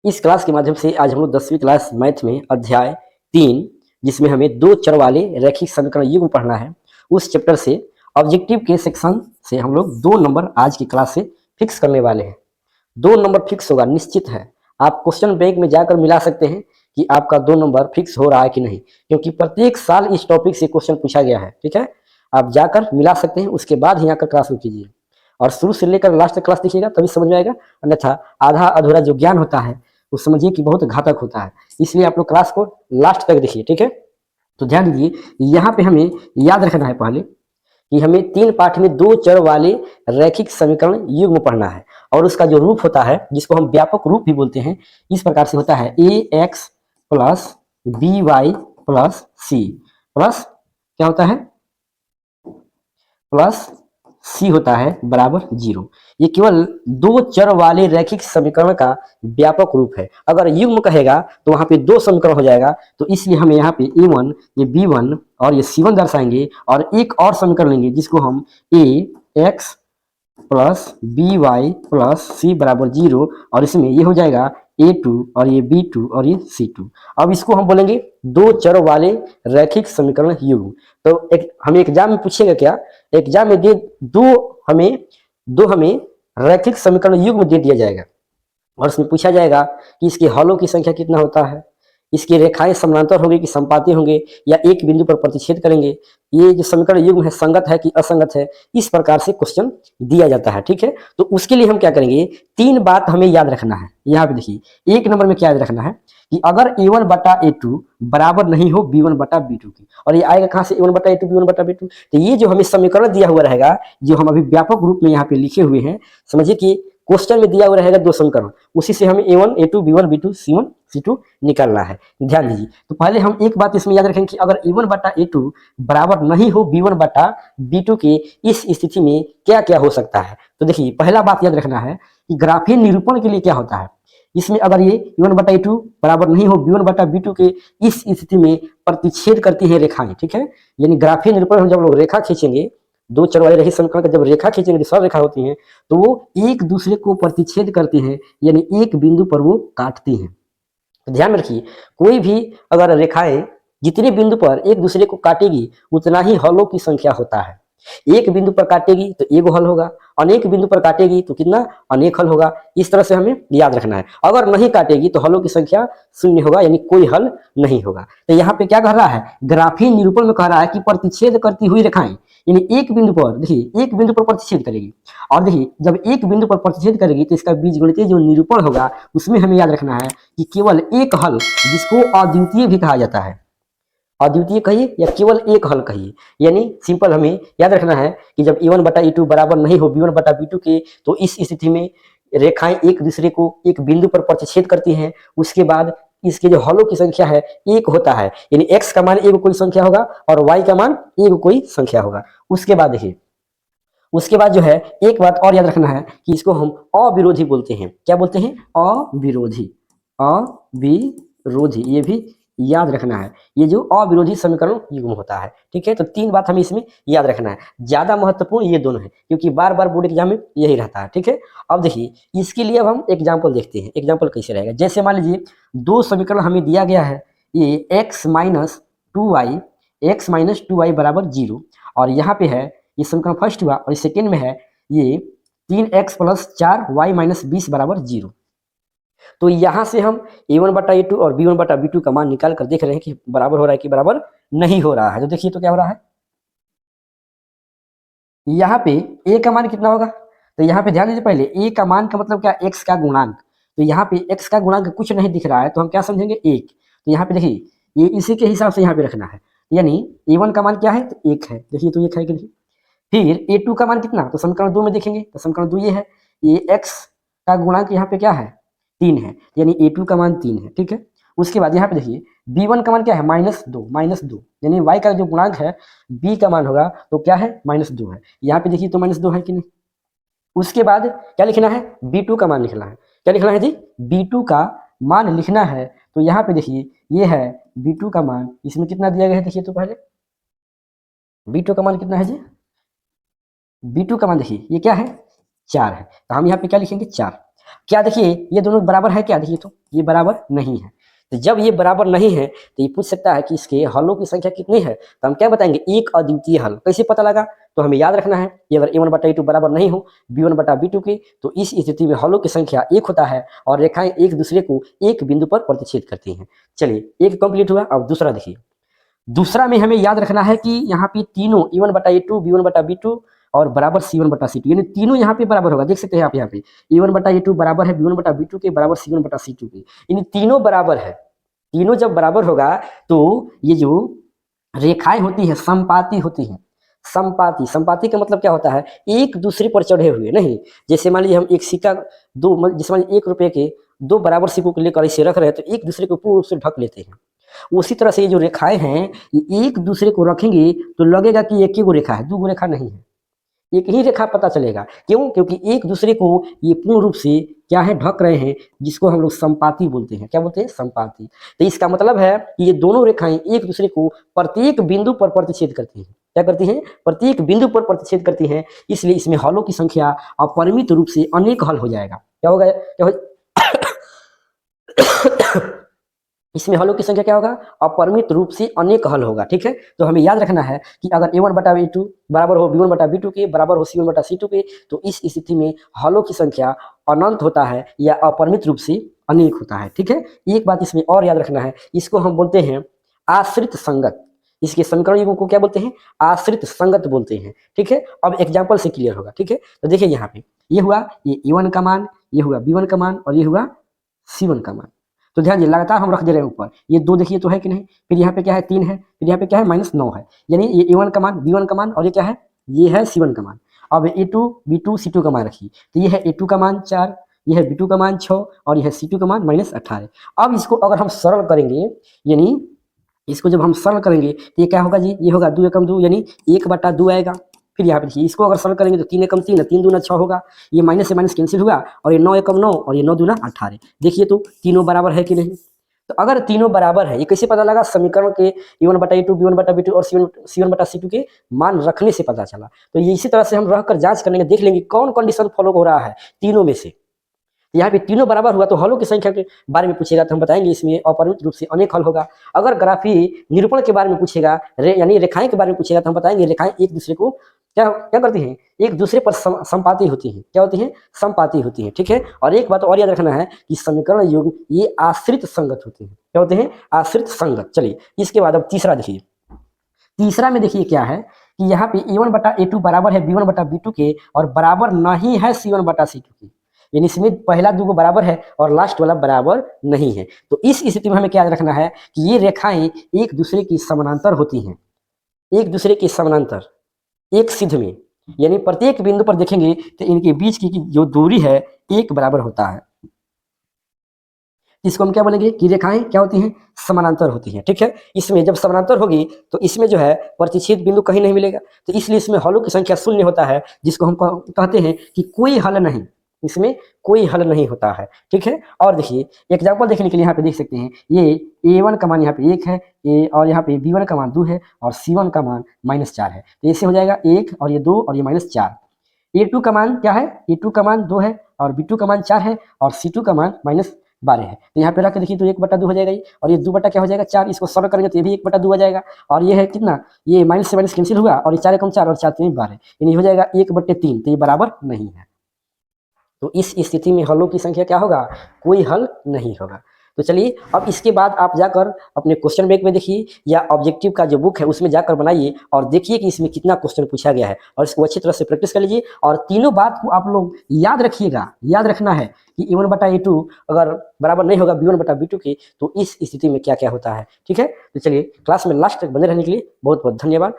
इस क्लास के माध्यम से आज हम लोग 10वीं क्लास मैथ में अध्याय 3, जिसमें हमें दो चर वाले रैखिक समीकरण युग्म पढ़ना है, उस चैप्टर से ऑब्जेक्टिव के सेक्शन से हम लोग 2 नंबर आज की क्लास से फिक्स करने वाले हैं। 2 नंबर फिक्स होगा, निश्चित है। आप क्वेश्चन बैंक में जाकर मिला सकते हैं कि आपका 2 नंबर फिक्स हो रहा है कि नहीं, क्योंकि प्रत्येक साल इस टॉपिक से क्वेश्चन पूछा गया है। ठीक है, आप जाकर मिला सकते हैं, उसके बाद ही आकर क्लास को कीजिए और शुरू से लेकर लास्ट तक क्लास देखिएगा, तभी समझ में आएगा। अन्यथा आधा अधूरा जो ज्ञान होता है वो समझिए कि बहुत घातक होता है। इसलिए आप लोग क्लास को लास्ट तक देखिए। ठीक है, तो ध्यान दीजिए, यहाँ पे हमें याद रखना है पहले कि हमें 3 पाठ में 2 चर वाले रैखिक समीकरण युग्म पढ़ना है, और उसका जो रूप होता है, जिसको हम व्यापक रूप भी बोलते हैं, इस प्रकार से होता है ax plus by plus c plus क्या होता है, प्लस सी होता है बराबर 0। ये केवल 2 चर वाले रैखिक समीकरण का व्यापक रूप है। अगर युग्म कहेगा तो वहां पे 2 समीकरण हो जाएगा, तो इसलिए हमें यहाँ पे a1, ये b1 और ये c1 दर्शाएंगे, और एक और समीकरण लेंगे जिसको हम ax plus b y plus c बराबर 0, और इसमें ये हो जाएगा a2 और ये b2 और ये c2। अब इसको हम बोलेंगे 2 चर वाले रैखिक समीकरण युग्म। तो हमें एग्जाम में पूछेगा क्या, एग्जाम में दो हमें रैखिक समीकरण युग्म दे दिया जाएगा, और उसमें पूछा जाएगा कि इसके हलों की संख्या कितना होता है, इसकी रेखाएं समानांतर होंगे कि समपाती होंगे, या एक बिंदु पर प्रतिच्छेद करेंगे, ये जो समीकरण युग्म है संगत है कि असंगत है, इस प्रकार से क्वेश्चन दिया जाता है। ठीक है, तो उसके लिए हम क्या करेंगे, 3 बात हमें याद रखना है। यहाँ पे देखिए, 1 नंबर में क्या याद रखना है कि अगर a1 बटा a2 बराबर नहीं हो b1 बटा b2 की, और ये आएगा कहाँ से, a1 बटा a2 b1 बटा b2, तो ये जो हमें समीकरण दिया हुआ रहेगा, जो हम अभी व्यापक रूप में यहाँ पे लिखे हुए हैं, समझिए कि क्वेश्चन में दिया हुआ रहेगा 2 समीकरण, उसी से हमें a1 a2 b1 b2 c1 c2 निकालना है। ध्यान दीजिए, तो पहले हम एक बात इसमें याद रखेंगे कि अगर a1 बटा a2 बराबर नहीं हो b1 बटा b2 के, इस स्थिति में क्या क्या हो सकता है। तो देखिए, पहला बात याद रखना है कि ग्राफीय निरूपण के लिए क्या होता है, इसमें अगर ये a1 बटा a2 बराबर नहीं हो b1 बटा b2 के, इस स्थिति में प्रतिच्छेद करती है रेखाएं। ठीक है, यानी ग्राफीय निरूपण हम जब लोग रेखा खींचेंगे, 2 चर वाले रैखिक समीकरण का जब रेखा खींचेंगे, सरल रेखा होती है, तो वो एक दूसरे को प्रतिच्छेद करती हैं, यानी एक बिंदु पर वो काटती हैं। तो ध्यान रखिए, कोई भी अगर रेखाएं जितने बिंदु पर एक दूसरे को काटेगी, उतना ही हलों की संख्या होता है। एक बिंदु पर काटेगी तो एक हल होगा, अनेक बिंदु पर काटेगी तो कितना, अनेक हल होगा। इस तरह से हमें याद रखना है। अगर नहीं काटेगी तो हलों की संख्या 0 होगा, यानी कोई हल नहीं होगा। तो यहाँ पे क्या कह रहा है, ग्राफीय निरूपण में कह रहा है कि प्रतिच्छेद करती हुई रेखाएं, यानी एक बिंदु पर, देखिए एक बिंदु पर प्रतिच्छेद करेगी, और देखिए जब एक बिंदु पर प्रतिच्छेद करेगी तो इसका बीजगणितीय जो निरूपण होगा, उसमें हमें याद रखना है कि केवल एक हल, जिसको अद्वितीय भी कहा जाता है, अद्वितीय कहिए या केवल एक हल कहिए, यानी सिंपल हमें याद रखना है कि जब a1 बटा a2 बराबर नहीं हो b1 बटा b2 के, तो इस स्थिति में रेखाएं एक दूसरे को एक बिंदु पर प्रतिच्छेद करती हैं। उसके बाद इसके जो हलों की संख्या है एक होता है, यानी x का मान एक कोई संख्या होगा और y का मान एक कोई संख्या होगा। उसके बाद देखिए, उसके बाद जो है एक बात और याद रखना है कि इसको हम अविरोधी बोलते हैं। क्या बोलते हैं, अविरोधी, अविरोधी, ये भी याद रखना है, ये जो अविरोधी समीकरण युग्म होता है। ठीक है, तो 3 बात हमें इसमें याद रखना है। ज्यादा महत्वपूर्ण ये दोनों है, क्योंकि बार बार बोर्ड एग्जाम में यही रहता है। ठीक है, अब देखिए, इसके लिए अब हम एग्जाम्पल देखते हैं। एग्जाम्पल कैसे रहेगा, जैसे मान लीजिए 2 समीकरण हमें दिया गया है, ये x माइनस टू वाई बराबर 0, और यहाँ पे है ये समीकरण फर्स्ट हुआ, और सेकेंड में है ये 3x प्लस 4y माइनस 20 बराबर 0। तो यहां से हम a1 बटा a2 और b1 बटा b2 का मान निकाल कर देख रहे हैं कि बराबर हो रहा है कि बराबर नहीं हो रहा है। तो देखिए, तो क्या हो रहा है, यहाँ पे a का मान कितना होगा, तो यहाँ पे ध्यान दीजिए, पहले a का मान का मतलब क्या, x का गुणांक। तो यहाँ पे x का गुणांक कुछ नहीं दिख रहा है, तो हम क्या समझेंगे, 1। तो यहाँ पे देखिए, ये इसी के हिसाब से यहाँ पे रखना है, यानी a1 का मान क्या है, तो 1 है। देखिए, तो 1 है कि नहीं। फिर a2 का मान कितना, तो समीकरण 2 में देखेंगे, तो समीकरण 2 ये है, ये x का गुणांक यहाँ पे क्या है, 3 है, यानी a2 का मान 3 है। ठीक है, उसके बाद यहाँ पे देखिए b1 का मान क्या है, -2, यानी y का जो गुणांक है b का मान होगा तो क्या है, -2 है। यहाँ पे देखिए तो -2 है कि नहीं। उसके बाद क्या लिखना है, b2 का मान लिखना है। क्या लिखना है जी, b2 का मान लिखना है। तो यहाँ पे देखिए, ये है b2 का मान, इसमें कितना दिया गया है, देखिए तो पहले b2 का मान कितना है जी, b2 का मान देखिए ये क्या है, 4 है। तो हम यहाँ पे क्या लिखेंगे, 4। क्या देखिए ये दोनों बराबर है क्या, देखिए तो ये बराबर नहीं है। तो जब ये बराबर नहीं है तो ये पूछ सकता है कि इसके हलों की संख्या कितनी है, तो हम क्या बताएंगे, एक अद्वितीय हल। कैसे पता लगा, तो हमें याद रखना है कि अगर a1/a2 बराबर नहीं हो b1/b2 के, तो इस स्थिति में हलों की संख्या एक होता है और रेखाएं एक दूसरे को एक बिंदु पर प्रतिच्छेद करती हैं। चलिए एक कंप्लीट हुआ। अब दूसरा देखिए, दूसरा में हमें याद रखना है कि यहाँ पे तीनों a1/a2 b1/b2 और बराबर c1/c2, यानी तीनों यहाँ पे बराबर होगा। देख सकते हैं आप यहाँ पे a1/a2 बराबर है b1/b2 के, बराबर c1/c2 के, यानी तीनों बराबर है। तीनों जब बराबर होगा तो ये जो रेखाएं होती है समपाती होती हैं। समपाती, समपाती का मतलब क्या होता है, एक दूसरे पर चढ़े हुए नहीं। जैसे मान लीजिए हम एक सिक्का जैसे मान लीजिए 1 रुपए के दो बराबर सिक्कों को लेकर इसे रख रहे हैं तो एक दूसरे को पूर्ण रूप से ढक लेते हैं। उसी तरह से ये जो रेखाएं हैं ये एक दूसरे को रखेंगे तो लगेगा कि एक ही गो रेखा है, दो गो रेखा नहीं है, एक ही रेखा पता चलेगा। क्यों, क्योंकि एक दूसरे को ये पूर्ण रूप से क्या है, ढक रहे हैं, जिसको हम लोग संपाती बोलते हैं। क्या बोलते हैं, संपाती। तो इसका मतलब है कि ये दोनों रेखाएं एक दूसरे को प्रत्येक बिंदु पर प्रतिच्छेद करती हैं। क्या करती हैं, प्रत्येक बिंदु पर प्रतिच्छेद करती हैं। इसलिए इसमें हलों की संख्या अपरिमित रूप से अनेक हल हो जाएगा। क्या होगा, क्या हो इसमें हलों की संख्या क्या होगा, अपरिमित रूप से अनेक हल होगा। ठीक है, तो हमें याद रखना है कि अगर a1/a2 बराबर हो b1/b2 के, बराबर हो c1/c2 के, तो इस स्थिति में हलों की संख्या अनंत होता है या अपरिमित रूप से अनेक होता है। ठीक है, एक बात इसमें और याद रखना है, इसको हम बोलते हैं आश्रित संगत। इसके समीकरण युग्म को क्या बोलते हैं, आश्रित संगत बोलते हैं। ठीक है, अब एग्जाम्पल से क्लियर होगा। ठीक है, तो देखिए यहाँ पे ये हुआ ये a1 का मान, ये हुआ b1 का मान और ये हुआ c1 का मान। तो ध्यान दीजिए लगातार हम रख दे रहे हैं ऊपर, ये दो देखिए तो है कि नहीं, फिर यहाँ पे क्या है 3 है, फिर यहाँ पे क्या है -9 है, यानी ये a1 का मान b1 का मान और ये क्या है, ये है c1 का मान। अब a2 b2 c2 का मान रखिए, तो ये है a2 का मान 4, ये है b2 का मान 6 और ये है c2 का मान -18। अब इसको अगर हम सरल करेंगे, यानी इसको जब हम सरल करेंगे तो ये क्या होगा जी, ये होगा 2 एकम 2 यानी 1/2 आएगा। फिर यहाँ पे देखिए इसको अगर सरल करेंगे तो 3 एकम 3 3 दूना 6 होगा, ये माइनस से माइनस कैंसिल हुआ और ये 9 एकम 9 और ये 9 दूना 18। देखिए तो तीनों बराबर है कि नहीं। तो अगर तीनों बराबर है, ये कैसे पता लगा, समीकरण के a1/a2 b1/b2 और c1/c2 के मान रखने से पता चला। तो ये इसी तरह से हम रहकर जांच करेंगे, देख लेंगे कौन कंडीशन फॉलो हो रहा है तीनों में से। यहाँ पे तीनों बराबर हुआ तो हलों की संख्या के बारे में पूछेगा तो हम बताएंगे इसमें अपरिमित रूप से अनेक हल होगा। अगर ग्राफी निरूपण के बारे में पूछेगा, यानी रेखाएं के बारे में पूछेगा तो हम बताएंगे रेखाएं एक दूसरे को क्या क्या करती हैं, एक दूसरे पर संपाती होती हैं। क्या होती हैं, संपाती होती हैं। ठीक है, और एक बात और याद रखना है कि समीकरण युग्म ये आश्रित संगत होते हैं। क्या होते हैं, आश्रित संगत। चलिए इसके बाद अब तीसरा देखिए, तीसरा में देखिए क्या है कि यहाँ पे a1/a2 बराबर है b1/b2 के और बराबर नहीं है c1/c2 के, यानी इसमें पहला दो बराबर है और लास्ट वाला बराबर नहीं है। तो इस स्थिति में हमें क्या रखना है कि ये रेखाएं एक दूसरे की समानांतर होती हैं, एक दूसरे के समानांतर एक सिद्ध में, यानी प्रत्येक बिंदु पर देखेंगे तो इनके बीच की जो दूरी है एक बराबर होता है। इसको हम क्या बोलेंगे कि रेखाएं क्या होती हैं, समानांतर होती हैं। ठीक है, इसमें जब समानांतर होगी तो इसमें जो है प्रतिच्छेद बिंदु कहीं नहीं मिलेगा, तो इसलिए इसमें हलों की संख्या शून्य होता है, जिसको हम कहते हैं कि कोई हल नहीं, इसमें कोई हल नहीं होता है। ठीक है, और देखिए एग्जाम्पल देखने के लिए यहाँ पे देख सकते हैं, ये a1 का मान यहाँ पे 1 है, और यहाँ पे b1 का मान 2 है और c1 का मान -4 है। तो इससे हो जाएगा 1 और ये 2 और ये -4। a2 का मान क्या है, a2 का मान 2 है और b2 का मान 4 है और c2 का मान -12 है। तो यहाँ पे रख के देखिए तो 1/2 हो जाएगा ये, और ये 2 बटा क्या हो जाएगा 4, इसको सरल करेंगे तो ये भी 1/2 हो जाएगा। और ये है कितना, ये माइनस से माइनस कैंसिल हुआ और ये 4 एकम 4 और 4 3 12, यानी हो जाएगा 1/3। तो ये बराबर नहीं है। तो इस स्थिति में हलों की संख्या क्या होगा, कोई हल नहीं होगा। तो चलिए अब इसके बाद आप जाकर अपने क्वेश्चन बैंक में देखिए या ऑब्जेक्टिव का जो बुक है उसमें जाकर बनाइए और देखिए कि इसमें कितना क्वेश्चन पूछा गया है और इसको अच्छी तरह से प्रैक्टिस कर लीजिए। और तीनों बात को आप लोग याद रखिएगा, याद रखना है कि a1/a2 अगर बराबर नहीं होगा b1/b2 के तो इस स्थिति में क्या क्या होता है। ठीक है, तो चलिए क्लास में लास्ट तक बने रहने के लिए बहुत बहुत धन्यवाद।